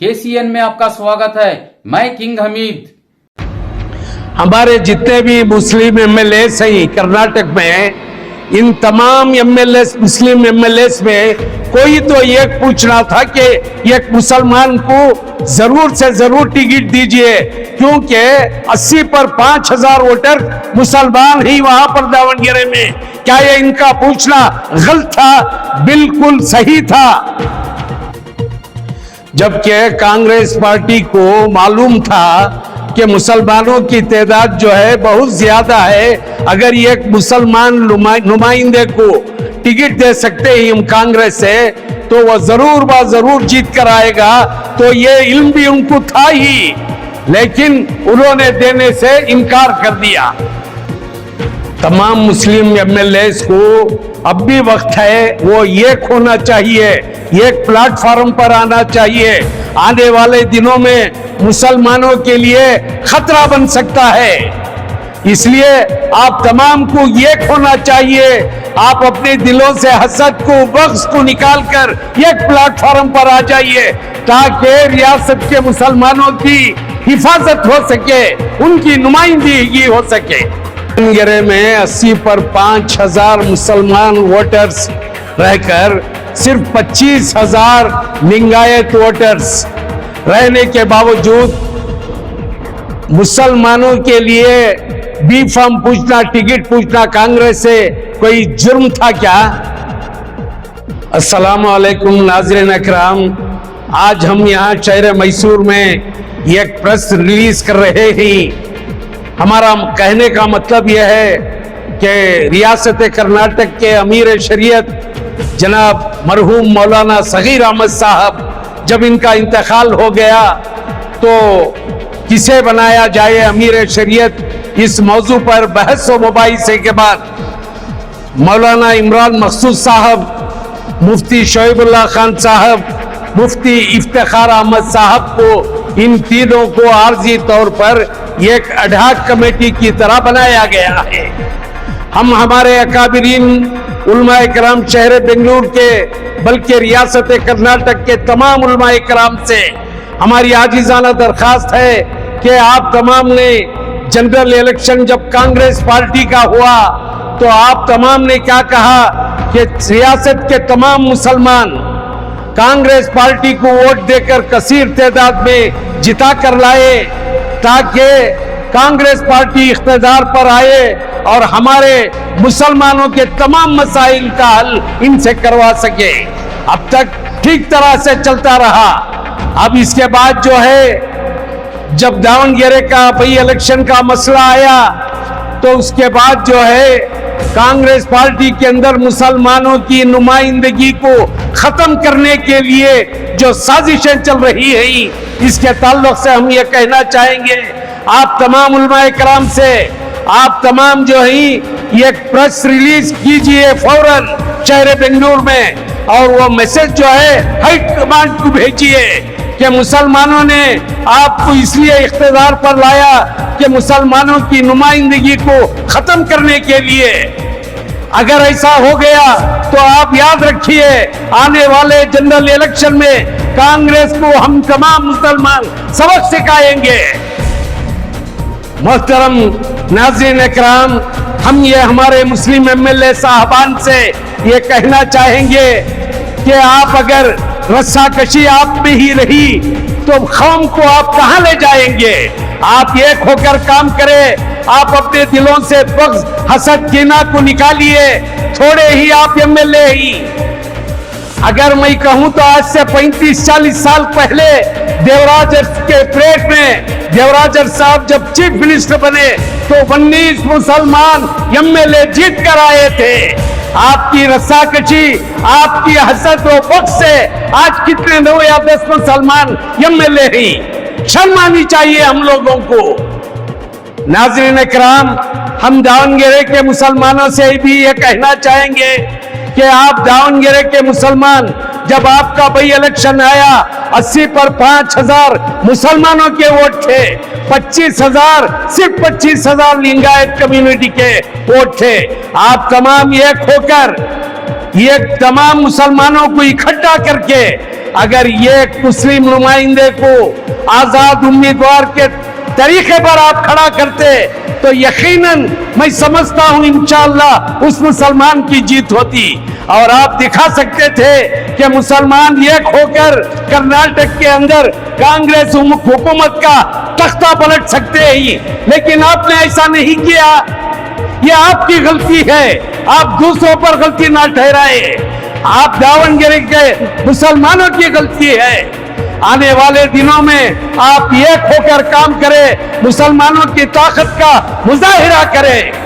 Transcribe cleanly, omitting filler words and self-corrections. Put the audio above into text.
KCN में आपका स्वागत है। मैं किंग हमीद। हमारे जितने भी मुस्लिम एमएलए हैं कर्नाटक में, इन तमाम एमएलए मुस्लिम एमएलए में कोई तो एक पूछना था कि एक मुसलमान को जरूर से जरूर टिकट दीजिए, क्योंकि 80 पर 5000 वोटर मुसलमान ही वहां पर दावणगेरे में। क्या ये इनका पूछना गलत था? बिल्कुल सही था। जबकि कांग्रेस पार्टी को मालूम था कि मुसलमानों की तादाद जो है बहुत ज्यादा है, अगर एक मुसलमान नुमाइंदे को टिकट दे सकते हैं हम कांग्रेस से, तो वह जरूर जीत कर आएगा। तो ये इल्म भी उनको था ही, लेकिन उन्होंने देने से इनकार कर दिया। तमाम मुस्लिम एमएलए को अब भी वक्त है, वो एक होना चाहिए, एक प्लेटफॉर्म पर आना चाहिए। आने वाले दिनों में मुसलमानों के लिए खतरा बन सकता है, इसलिए आप तमाम को एक होना चाहिए। आप अपने दिलों से हसद को, बग़्ज़ को निकालकर एक प्लेटफॉर्म पर आ जाइए, ताकि रियासत के मुसलमानों की हिफाजत हो सके, उनकी नुमाइंदगी हो सके। दावणगेरे में 80 पर 5000 मुसलमान वोटर्स रहकर सिर्फ 25,000 लिंगायत वोटर्स रहने के बावजूद मुसलमानों के लिए बी फॉर्म पूछना, टिकट पूछना कांग्रेस से कोई जुर्म था क्या? अस्सलाम वालेकुम नाज़रीन अकराम, आज हम यहाँ शहर मैसूर में एक प्रेस रिलीज कर रहे हैं। हमारा कहने का मतलब यह है कि रियासत कर्नाटक के अमीर शरीयत जनाब मरहूम मौलाना सगीर अहमद साहब, जब इनका इंतकाल हो गया तो किसे बनाया जाए अमीर शरीयत, इस मौजू पर बहस व मुबाहिसे के बाद मौलाना इमरान मकसूद साहब, मुफ्ती शोएबुल्लाह खान साहब, मुफ्ती इफ्तिखार अहमद साहब को, इन तीनों को आर्जी तौर पर एक अडहॉक कमेटी की तरह बनाया गया है। हम हमारे अकाबिरीन उलमाए कराम शहर बेंगलुरु के, बल्कि रियासत कर्नाटक के तमाम उलमाए कराम से हमारी आजिज़ाना दरखास्त है कि आप तमाम ने जनरल इलेक्शन जब कांग्रेस पार्टी का हुआ तो आप तमाम ने क्या कहा कि रियासत के तमाम मुसलमान कांग्रेस पार्टी को वोट देकर कसीर तादाद में जिता कर लाए, ताकि कांग्रेस पार्टी इख्तिदार पर आए और हमारे मुसलमानों के तमाम मसाइल का हल इनसे करवा सके। अब तक ठीक तरह से चलता रहा। अब इसके बाद जो है, जब दावणगेरे का बाई इलेक्शन का मसला आया तो उसके बाद जो है कांग्रेस पार्टी के अंदर मुसलमानों की नुमाइंदगी को खत्म करने के लिए जो साजिशें चल रही है, इसके ताल्लुक से हम ये कहना चाहेंगे आप तमाम उलमाए कराम से, आप तमाम जो है एक प्रेस रिलीज कीजिए फौरन शहर बेंगलुरु में, और वो मैसेज जो है हाई कमांड को भेजिए कि मुसलमानों ने आपको इसलिए इख्तिदार पर लाया कि मुसलमानों की नुमाइंदगी को खत्म करने के लिए। अगर ऐसा हो गया तो आप याद रखिए, आने वाले जनरल इलेक्शन में कांग्रेस को हम तमाम मुसलमान सबक सिखाएंगे। मोहतरम नाज़रीन इकराम, हम ये हमारे मुस्लिम एमएलए साहबान से ये कहना चाहेंगे कि आप अगर रस्साकशी आप में ही रही तो कौम को आप कहां ले जाएंगे? आप एक होकर काम करें, आप अपने दिलों से बग़्ज़, हसद, कीना को निकालिए। थोड़े ही आप एमएलए ही, अगर मैं कहूं तो आज से 35-40 साल पहले देवराज के परेड में देवराज साहब जब चीफ मिनिस्टर बने तो 19 मुसलमान एमएलए जीत कर आए थे। आपकी रस्साकशी, आपकी हसद व बग़्ज़ से आज कितने 9 या 10 मुसलमान एमएलए ही। शर्म आनी चाहिए हम लोगों को। नाज़रीन इकराम, हम दावणगेरे के मुसलमानों से भी ये कहना चाहेंगे कि आप दावणगेरे के मुसलमान, जब आपका बाई इलेक्शन आया 80 पर 5000 मुसलमानों के वोट थे, 25,000 सिर्फ 25,000 लिंगायत कम्युनिटी के वोट थे। आप तमाम एक होकर, ये तमाम मुसलमानों को इकट्ठा करके अगर ये मुस्लिम नुमाइंदे को आजाद उम्मीदवार के तरीके पर आप खड़ा करते तो यकीनन मैं समझता हूं इंशाअल्लाह उस मुसलमान की जीत होती। और आप दिखा सकते थे कि मुसलमान एक होकर कर्नाटक के अंदर कांग्रेस हुकूमत का तख्ता पलट सकते ही, लेकिन आपने ऐसा नहीं किया। ये आपकी गलती है, आप दूसरों पर गलती ना ठहराए। आप दावणगेरे के मुसलमानों की गलती है। आने वाले दिनों में आप एक होकर काम करें, मुसलमानों की ताकत का मुजाहिरा करें।